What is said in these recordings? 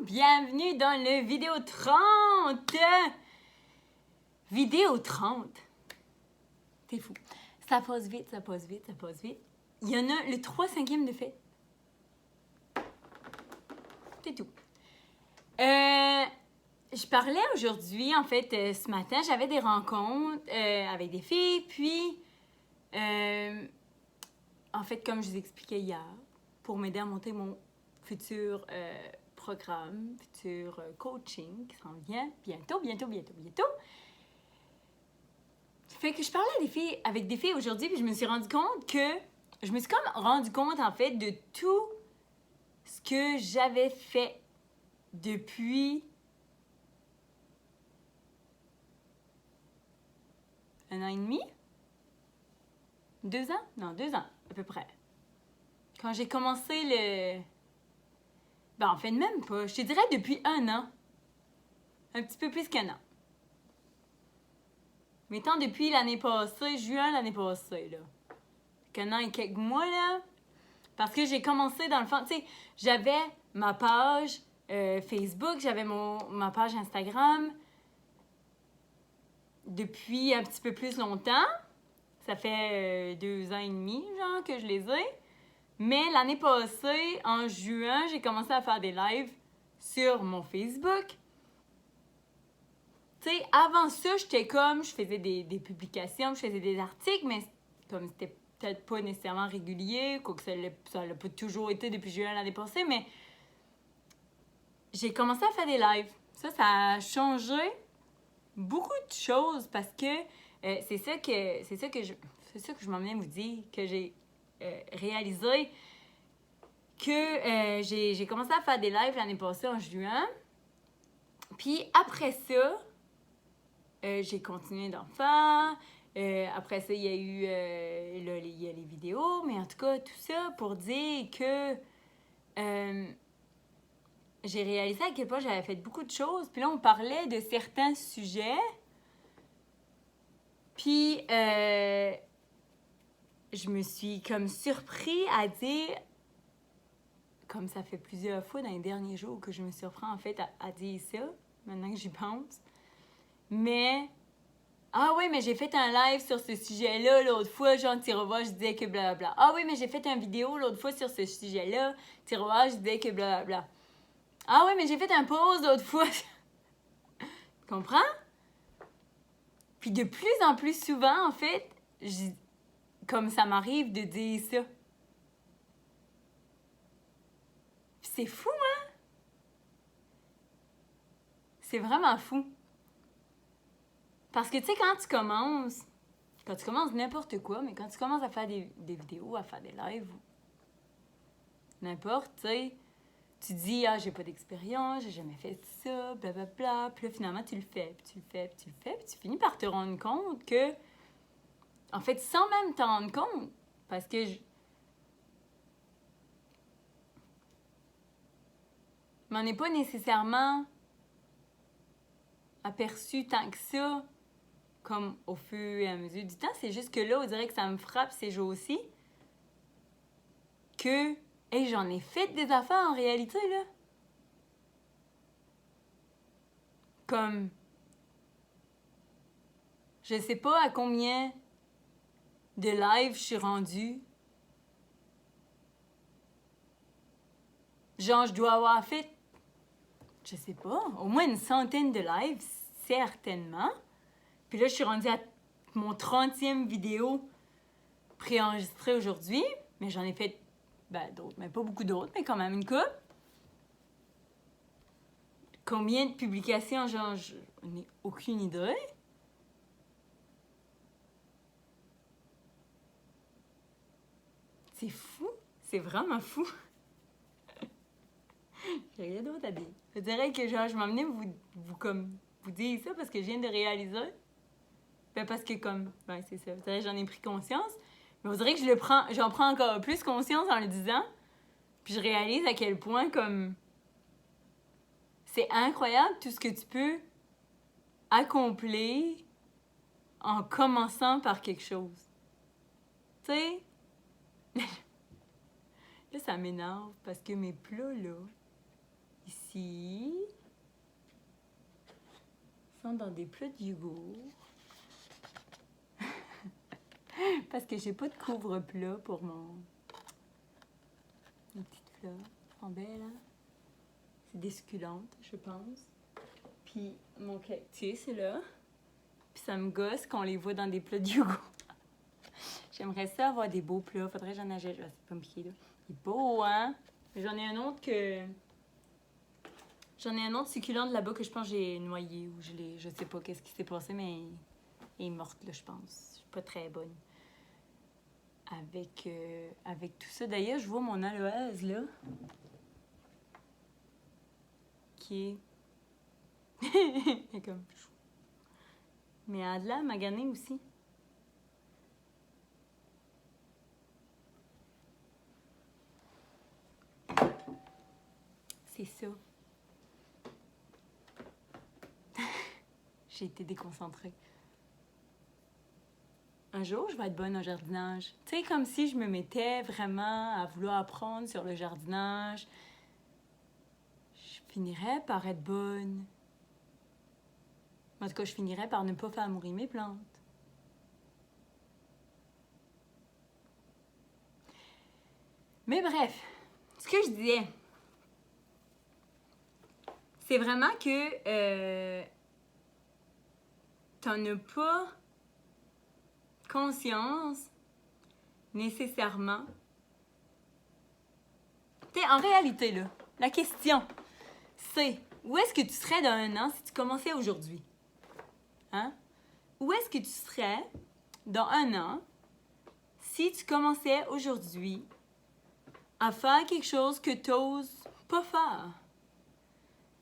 bienvenue dans le vidéo 30! Vidéo 30! T'es fou. Ça passe vite, ça passe vite, ça passe vite. Il y en a le 3/5 de fait. C'est tout. Je parlais aujourd'hui, en fait, ce matin, j'avais des rencontres avec des filles, puis, en fait, comme je vous expliquais hier, pour m'aider à monter mon futur programme, futur coaching qui s'en vient bientôt. Fait que je parlais avec des filles aujourd'hui, puis je me suis rendu compte en fait de tout ce que j'avais fait depuis un an et demi? 2 ans? Non, 2 ans, à peu près. Quand j'ai commencé le... Ben, en fait, même pas. Je te dirais depuis 1 an. Un petit peu plus qu'1 an. Mettons depuis l'année passée, juin l'année passée, là. Qu'un an et quelques mois, là. Parce que j'ai commencé, dans le fond, tu sais, j'avais ma page Facebook, j'avais ma page Instagram depuis un petit peu plus longtemps. Ça fait 2 ans et demi, genre, que je les ai. Mais l'année passée, en juin, j'ai commencé à faire des lives sur mon Facebook. Tu sais, avant ça, j'étais comme, je faisais des publications, je faisais des articles, mais comme c'était peut-être pas nécessairement régulier, quoique ça l'a pas toujours été depuis juin l'année passée, mais j'ai commencé à faire des lives. Ça a changé beaucoup de choses parce que c'est ça que je m'emmenais vous dire, que j'ai réalisé que j'ai commencé à faire des lives l'année passée en juin. Puis après ça, j'ai continué d'en faire. Après ça, il y a eu il y a les vidéos, mais en tout cas, tout ça pour dire que j'ai réalisé à quel point j'avais fait beaucoup de choses. Puis là, on parlait de certains sujets. Puis, je me suis comme surpris à dire, comme ça fait plusieurs fois dans les derniers jours que je me surprends en fait à dire ça, maintenant que j'y pense. Mais, ah oui, mais j'ai fait un live sur ce sujet-là l'autre fois, genre, Tiroir, je disais que blablabla. Ah oui, mais j'ai fait une vidéo l'autre fois sur ce sujet-là, Tiroir, je disais que blablabla. Ah oui, mais j'ai fait un pause l'autre fois. Tu comprends? Puis de plus en plus souvent, en fait, comme ça m'arrive de dire ça. Puis c'est fou, hein? C'est vraiment fou. Parce que, tu sais, quand tu commences n'importe quoi, mais quand tu commences à faire des vidéos, à faire des lives, n'importe, tu sais, tu dis, ah, j'ai pas d'expérience, j'ai jamais fait ça, blablabla. Puis là, finalement, tu le fais, puis tu finis par te rendre compte que, en fait, sans même t'en rendre compte, parce que je m'en ai pas nécessairement aperçu tant que ça, comme au fur et à mesure du temps. C'est juste que là, on dirait que ça me frappe ces jours-ci, que, hey, j'en ai fait des affaires en réalité, là. Comme, je sais pas à combien de lives je suis rendue. Genre, je dois avoir fait, je sais pas, au moins une centaine de lives, certainement. Puis là, je suis rendue à mon 30e vidéo préenregistrée aujourd'hui. Mais j'en ai fait, d'autres, mais pas beaucoup d'autres, mais quand même une couple. Combien de publications, genre, je n'ai aucune idée. C'est fou. C'est vraiment fou. J'ai rien d'autre à dire. Je dirais que genre, je m'emmenais vous dire ça parce que je viens de réaliser. Parce que c'est ça. J'en ai pris conscience. Mais on dirait que j'en prends encore plus conscience en le disant. Puis je réalise à quel point c'est incroyable tout ce que tu peux accomplir en commençant par quelque chose. Tu sais? Là, ça m'énerve parce que mes plats, là, ici, ceux-ci sont dans des plats de yogourt. Parce que j'ai pas de couvre-plat pour mes petites fleurs. Elles sont belles, hein? C'est des succulentes, je pense. Puis mon cactus, c'est là. Puis ça me gosse qu'on les voit dans des plats de yogourt. J'aimerais ça avoir des beaux plats. Faudrait que j'en achète. C'est pas me piquer, là. Il est beau, hein? J'en ai un autre que... J'en ai un autre succulent de là-bas que je pense que j'ai noyé ou je sais pas qu'est-ce qui s'est passé, mais elle est morte, là, je pense. Je suis pas très bonne. Avec tout ça. D'ailleurs, je vois mon aloès, là. Qui est... comme... Mais elle a de la maganée aussi. C'est ça. J'ai été déconcentrée. Un jour, je vais être bonne au jardinage. Tu sais, comme si je me mettais vraiment à vouloir apprendre sur le jardinage. Je finirais par être bonne. En tout cas, je finirais par ne pas faire mourir mes plantes. Mais bref, ce que je disais, c'est vraiment que t'en as pas conscience nécessairement. En réalité, là, la question, c'est où est-ce que tu serais dans un an si tu commençais aujourd'hui? Hein? Où est-ce que tu serais dans un an si tu commençais aujourd'hui à faire quelque chose que tu n'oses pas faire?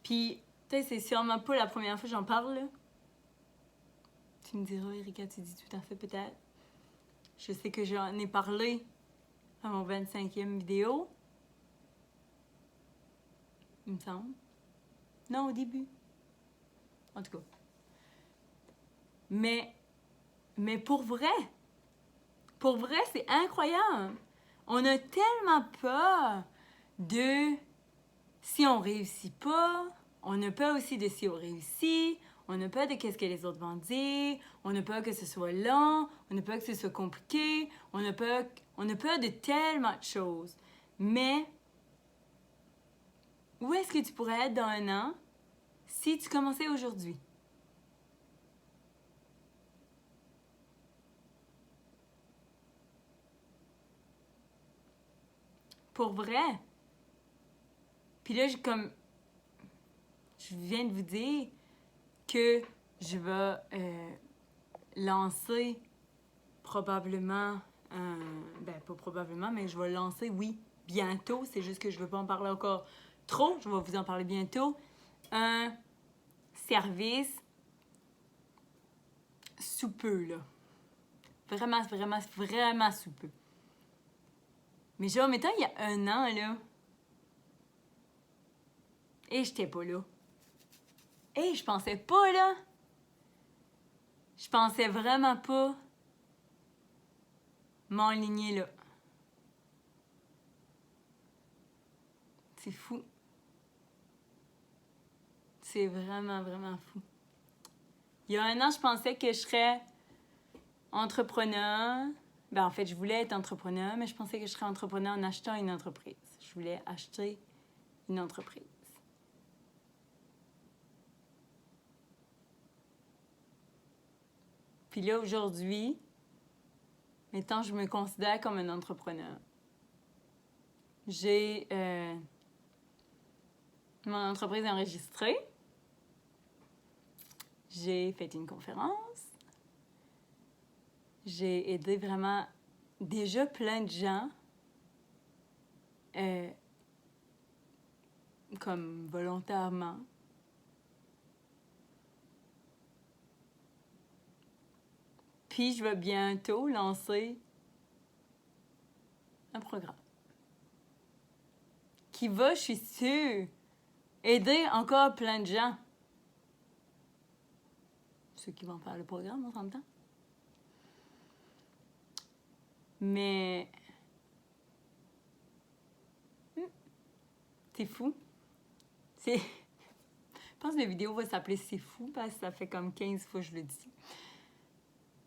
Puis, peut-être c'est sûrement pas la première fois que j'en parle, là. Tu me diras, Erika, tu dis tout à fait peut-être. Je sais que j'en ai parlé à mon 25e vidéo. Il me semble. Non, au début. En tout cas. Mais pour vrai, c'est incroyable. On a tellement peur de si on réussit pas. On a peur aussi de si on réussit. On a peur de qu'est-ce que les autres vont dire. On a peur que ce soit long. On a peur que ce soit compliqué. On a peur de tellement de choses. Mais où est-ce que tu pourrais être dans un an si tu commençais aujourd'hui? Pour vrai. Puis là, je viens de vous dire que je vais lancer probablement, pas probablement, mais je vais lancer, oui, bientôt. C'est juste que je ne veux pas en parler encore trop. Je vais vous en parler bientôt. Un service sous peu, là. Vraiment, vraiment, vraiment sous peu. Mais genre, mettons, il y a un an, là, et j'étais pas là. Et je pensais pas, là. Je pensais vraiment pas m'enligner là. C'est fou. C'est vraiment, vraiment fou. Il y a un an, je pensais que je serais entrepreneur. En fait, je voulais être entrepreneur, mais je pensais que je serais entrepreneur en achetant une entreprise. Je voulais acheter une entreprise. Puis là, aujourd'hui, mettons, je me considère comme un entrepreneur. J'ai mon entreprise enregistrée. J'ai fait une conférence. J'ai aidé vraiment déjà plein de gens comme volontairement. Puis je vais bientôt lancer un programme qui va, je suis sûre, aider encore plein de gens. Ceux qui vont faire le programme, on s'entend. Mais c'est fou. Je pense que la vidéo va s'appeler C'est fou parce que ça fait comme 15 fois que je le dis.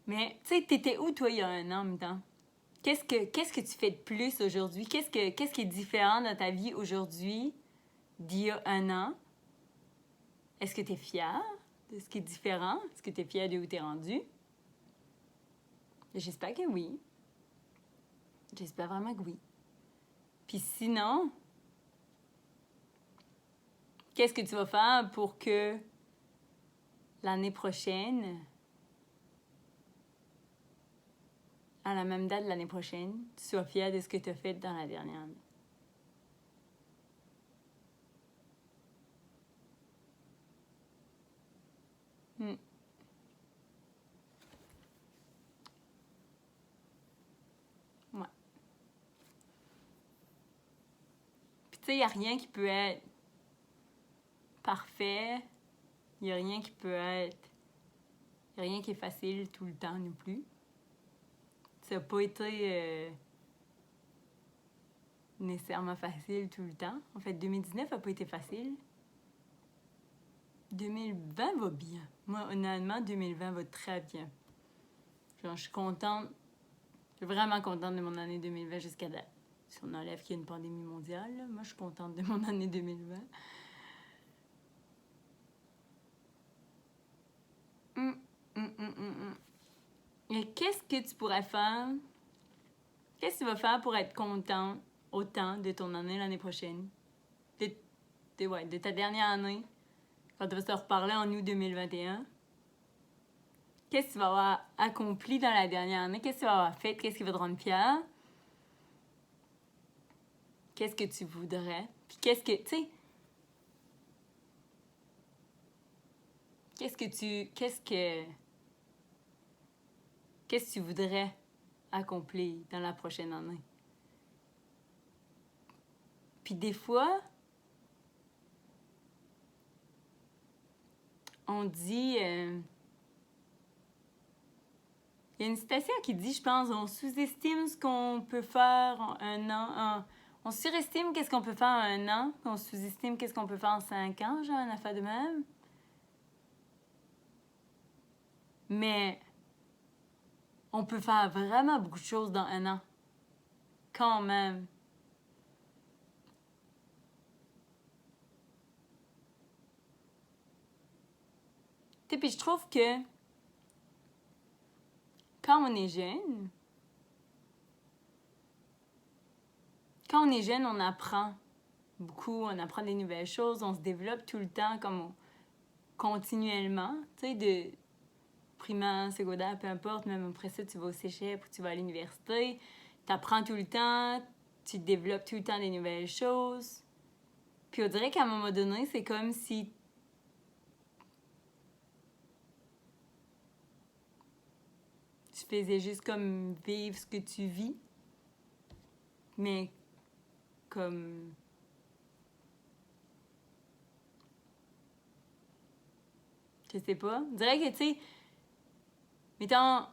Mais, tu sais, t'étais où, toi, il y a un an en même temps? Qu'est-ce que tu fais de plus aujourd'hui? Qu'est-ce qui est différent dans ta vie aujourd'hui d'il y a un an? Est-ce que tu es fier de ce qui est différent? Est-ce que tu es fier de où tu es rendu? J'espère que oui. J'espère vraiment que oui. Puis sinon, qu'est-ce que tu vas faire pour que l'année prochaine, à la même date de l'année prochaine, tu sois fier de ce que tu as fait dans la dernière année? Hmm. Ouais. Puis tu sais, il n'y a rien qui peut être parfait. Il n'y a rien qui peut être... Il n'y a rien qui est facile tout le temps non plus. Ça n'a pas été nécessairement facile tout le temps. En fait, 2019 n'a pas été facile. 2020 va bien. Moi, honnêtement, 2020 va très bien. Genre, je suis contente. Je suis vraiment contente de mon année 2020 jusqu'à date. Si on enlève qu'il y a une pandémie mondiale, là, moi, je suis contente de mon année 2020. Hum, hum, hum, hum, hum. Et qu'est-ce que tu pourrais faire? Qu'est-ce que tu vas faire pour être content autant de ton année l'année prochaine? De ta dernière année, quand tu vas se reparler en août 2021. Qu'est-ce que tu vas avoir accompli dans la dernière année? Qu'est-ce que tu vas avoir fait? Qu'est-ce qui va te rendre fier? Qu'est-ce que tu voudrais? Puis qu'est-ce que, tu sais, qu'est-ce que tu voudrais accomplir dans la prochaine année? Puis des fois, on dit... il y a une citation qui dit, je pense, on sous-estime ce qu'on peut faire en un an. On surestime qu'est-ce qu'on peut faire en un an. On sous-estime qu'est-ce qu'on peut faire en 5 ans, genre, une affaire de même. Mais on peut faire vraiment beaucoup de choses dans un an. Quand même. Tu sais, puis je trouve que quand on est jeune, on apprend beaucoup, on apprend des nouvelles choses, on se développe tout le temps continuellement, tu sais, de primaire, secondaire, peu importe, même après ça, tu vas au cégep ou tu vas à l'université, tu apprends tout le temps, tu développes tout le temps des nouvelles choses. Puis on dirait qu'à un moment donné, c'est comme si tu faisais juste comme vivre ce que tu vis, mais comme... Je sais pas. On dirait que, tu sais, mettons,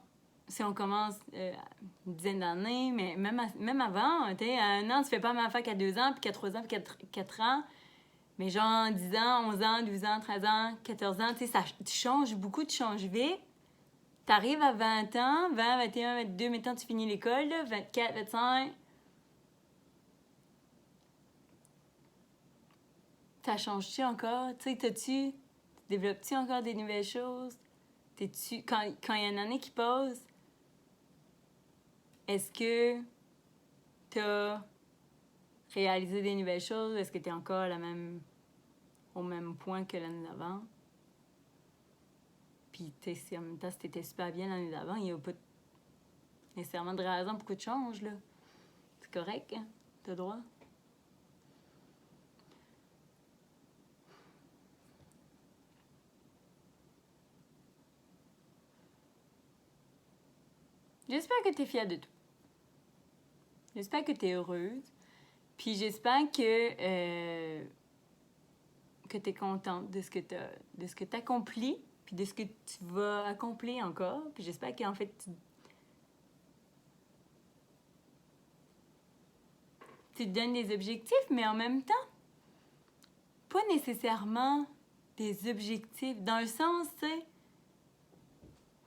si on commence une dizaine d'années, mais même avant, tu sais, à un an, tu fais pas la même affaire qu'à 2 ans, puis qu'à 3 ans, puis qu'à 4 ans. Mais genre 10 ans, 11 ans, 12 ans, 13 ans, 14 ans, tu sais, tu changes beaucoup, tu changes vite. T'arrives à 20 ans, 20, 21, 22, mettons, tu finis l'école, là, 24, 25. Ça change-tu encore? Tu sais, développes-tu encore des nouvelles choses? Quand il y a une année qui passe, est-ce que t'as réalisé des nouvelles choses? Est-ce que t'es encore au même point que l'année d'avant? Puis, si en même temps, si t'étais super bien l'année d'avant, il n'y a pas nécessairement de raison pour que tu changes, là. C'est correct, hein? T'as le droit. J'espère que t'es fière de tout. J'espère que t'es heureuse. Puis j'espère que t'es contente de ce que t'accomplis, puis de ce que tu vas accomplir encore. Puis j'espère qu'en fait, tu te donnes des objectifs, mais en même temps, pas nécessairement des objectifs. Dans le sens, tu sais,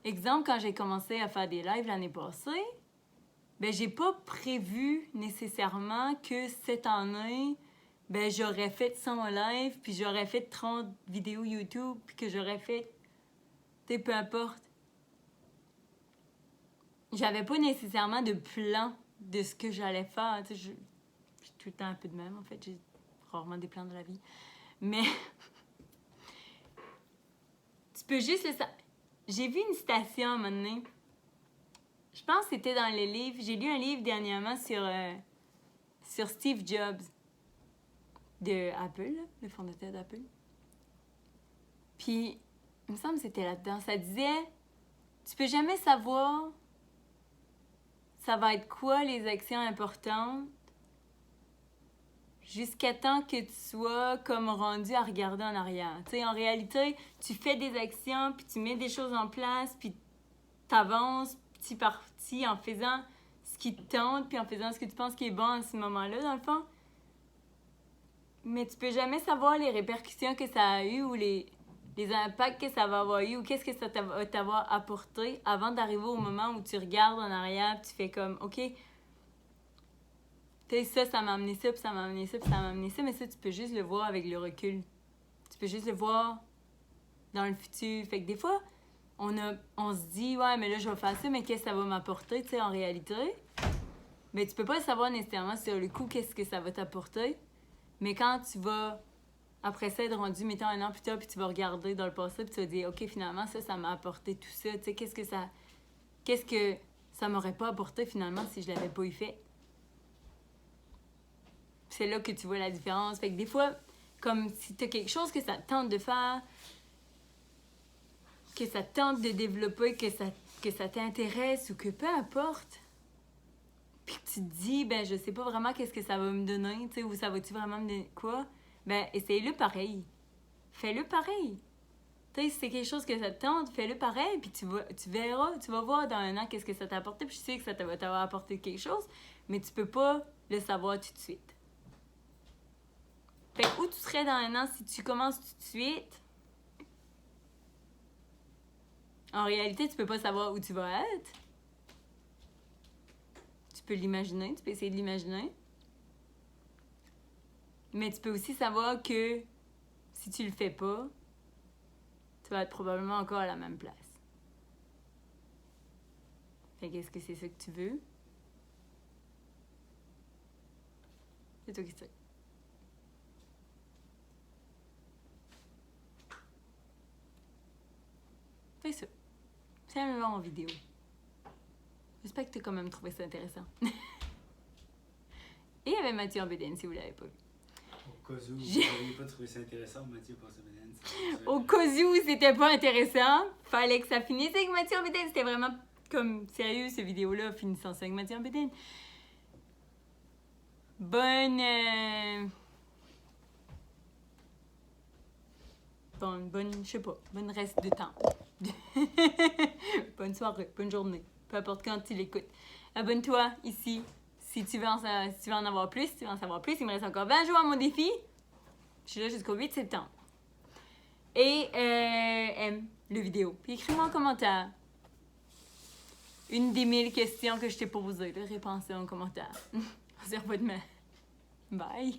exemple, quand j'ai commencé à faire des lives l'année passée, ben j'ai pas prévu nécessairement que cette année, ben j'aurais fait 100 lives, puis j'aurais fait 30 vidéos YouTube, puis que j'aurais fait, tu sais, peu importe. J'avais pas nécessairement de plan de ce que j'allais faire. Tu sais, j'ai tout le temps un peu de même, en fait. J'ai rarement des plans de la vie. Mais tu peux juste le savoir. J'ai vu une citation à un moment donné. Je pense que c'était dans les livres. J'ai lu un livre dernièrement sur Steve Jobs de Apple, là, le fondateur d'Apple. Puis, il me semble que c'était là-dedans. Ça disait, tu peux jamais savoir ça va être quoi les actions importantes jusqu'à temps que tu sois comme rendu à regarder en arrière. Tu sais, en réalité, tu fais des actions, puis tu mets des choses en place, puis t'avances petit par petit en faisant ce qui te tente, puis en faisant ce que tu penses qui est bon à ce moment-là, dans le fond. Mais tu peux jamais savoir les répercussions que ça a eu ou les impacts que ça va avoir eu ou qu'est-ce que ça va t'avoir apporté avant d'arriver au moment où tu regardes en arrière, puis tu fais comme, OK, tu sais, ça m'a amené ça, puis ça m'a amené ça, puis ça m'a amené ça, mais ça, tu peux juste le voir avec le recul. Tu peux juste le voir dans le futur. Fait que des fois, on se dit, ouais, mais là, je vais faire ça, mais qu'est-ce que ça va m'apporter, tu sais, en réalité? Mais tu peux pas le savoir nécessairement sur le coup, qu'est-ce que ça va t'apporter. Mais quand tu vas, après ça, être rendu, mettons, un an plus tard, puis tu vas regarder dans le passé, puis tu vas dire, OK, finalement, ça m'a apporté tout ça. Tu sais, qu'est-ce que ça m'aurait pas apporté, finalement, si je l'avais pas eu fait? C'est là que tu vois la différence. Fait que des fois, comme si t'as quelque chose que ça te tente de faire, que ça te tente de développer, que ça t'intéresse ou que peu importe, puis que tu te dis, ben je sais pas vraiment qu'est-ce que ça va me donner, tu sais, ou ça va-tu vraiment me donner quoi, ben essaye-le pareil. Fais-le pareil. Tu sais, si c'est quelque chose que ça te tente, fais-le pareil, puis tu verras, tu vas voir dans un an qu'est-ce que ça t'a apporté, puis je sais que ça va t'avoir apporté quelque chose, mais tu peux pas le savoir tout de suite. Fait que où tu serais dans un an si tu commences tout de suite, en réalité, tu peux pas savoir où tu vas être. Tu peux l'imaginer, tu peux essayer de l'imaginer. Mais tu peux aussi savoir que si tu le fais pas, tu vas être probablement encore à la même place. Fait qu'est-ce que c'est ça que tu veux? C'est toi qui sais. C'est ça. C'est un moment en vidéo. J'espère que tu as quand même trouvé ça intéressant. Et il y avait Mathieu en BDN si vous l'avez pas vu. Au cas où vous n'aviez pas trouvé ça intéressant, Mathieu passe en BDN. Au cas où c'était pas intéressant, fallait que ça finisse avec Mathieu en BDN. C'était vraiment comme sérieux, cette vidéo-là, finissant ça avec Mathieu en BDN. Bonne je sais pas, bonne reste de temps. Bonne soirée, bonne journée, peu importe quand tu l'écoutes. Abonne-toi ici si tu veux en avoir plus, si tu veux en savoir plus. Il me reste encore 20 jours à mon défi. Je suis là jusqu'au 8 septembre. Et aime le vidéo. Puis écris-moi en commentaire une des 1000 questions que je t'ai posées. Réponds en commentaire. On se revoit demain. Bye!